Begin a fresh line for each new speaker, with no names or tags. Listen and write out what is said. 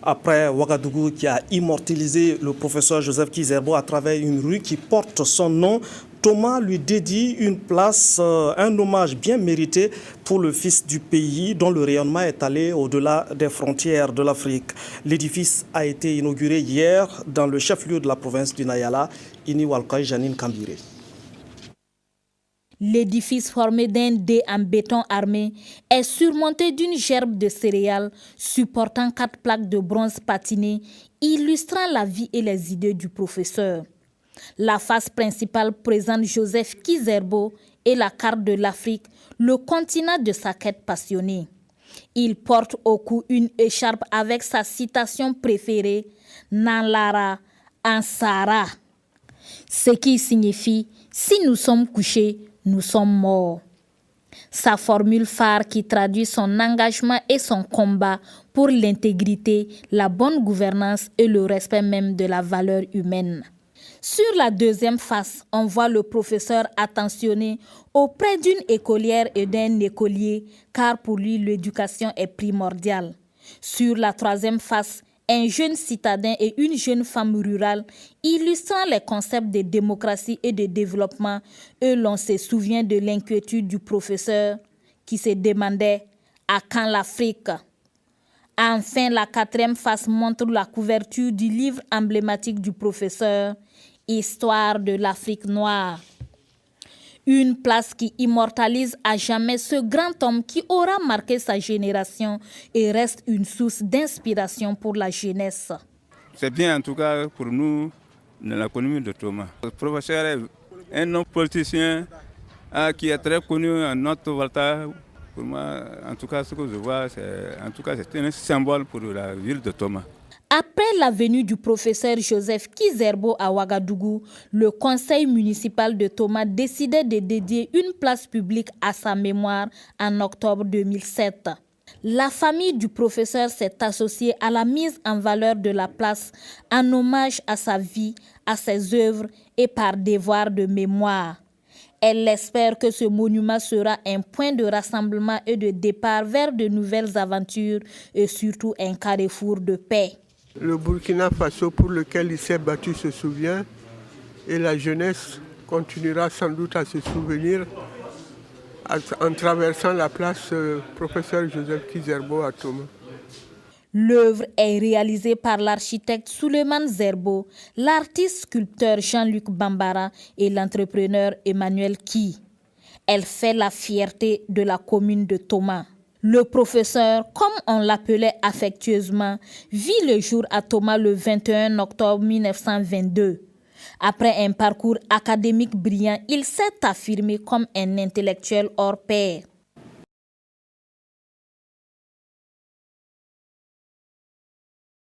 Après Ouagadougou qui a immortalisé le professeur Joseph Kizerbo à travers une rue qui porte son nom, Thomas lui dédie une place, un hommage bien mérité pour le fils du pays dont le rayonnement est allé au-delà des frontières de l'Afrique. L'édifice a été inauguré hier dans le chef-lieu de la province du Nayala, Iniwalkai Janine Kambiré.
L'édifice formé d'un dé en béton armé est surmonté d'une gerbe de céréales supportant 4 plaques de bronze patinées illustrant la vie et les idées du professeur. La face principale présente Joseph Kizerbo et la carte de l'Afrique, le continent de sa quête passionnée. Il porte au cou une écharpe avec sa citation préférée « Nanlara Ansara », ce qui signifie « Si nous sommes couchés, nous sommes morts ». Sa formule phare qui traduit son engagement et son combat pour l'intégrité, la bonne gouvernance et le respect même de la valeur humaine. Sur la deuxième face, on voit le professeur attentionné auprès d'une écolière et d'un écolier, car pour lui l'éducation est primordiale. Sur la troisième face, un jeune citadin et une jeune femme rurale illustrant les concepts de démocratie et de développement, et l'on se souvient de l'inquiétude du professeur qui se demandait « à quand l'Afrique ?» Enfin, la quatrième face montre la couverture du livre emblématique du professeur « Histoire de l'Afrique noire ». Une place qui immortalise à jamais ce grand homme qui aura marqué sa génération et reste une source d'inspiration pour la jeunesse.
C'est bien en tout cas pour nous dans la commune de Thomas. Le professeur est un homme politicien qui est très connu en Nord-Volta. Pour moi, en tout cas, ce que je vois, c'est un symbole pour la ville de Thomas.
Après la venue du professeur Joseph Kizerbo à Ouagadougou, le conseil municipal de Thomas décidait de dédier une place publique à sa mémoire en octobre 2007. La famille du professeur s'est associée à la mise en valeur de la place en hommage à sa vie, à ses œuvres et par devoir de mémoire. Elle espère que ce monument sera un point de rassemblement et de départ vers de nouvelles aventures et surtout un carrefour de paix.
Le Burkina Faso pour lequel il s'est battu se souvient et la jeunesse continuera sans doute à se souvenir en traversant la place professeur Joseph Kizerbo à Thomas.
L'œuvre est réalisée par l'architecte Souleymane Zerbo, l'artiste sculpteur Jean-Luc Bambara et l'entrepreneur Emmanuel Ki. Elle fait la fierté de la commune de Thomas. Le professeur, comme on l'appelait affectueusement, vit le jour à Thomas le 21 octobre 1922. Après un parcours académique brillant, il s'est affirmé comme un intellectuel hors pair.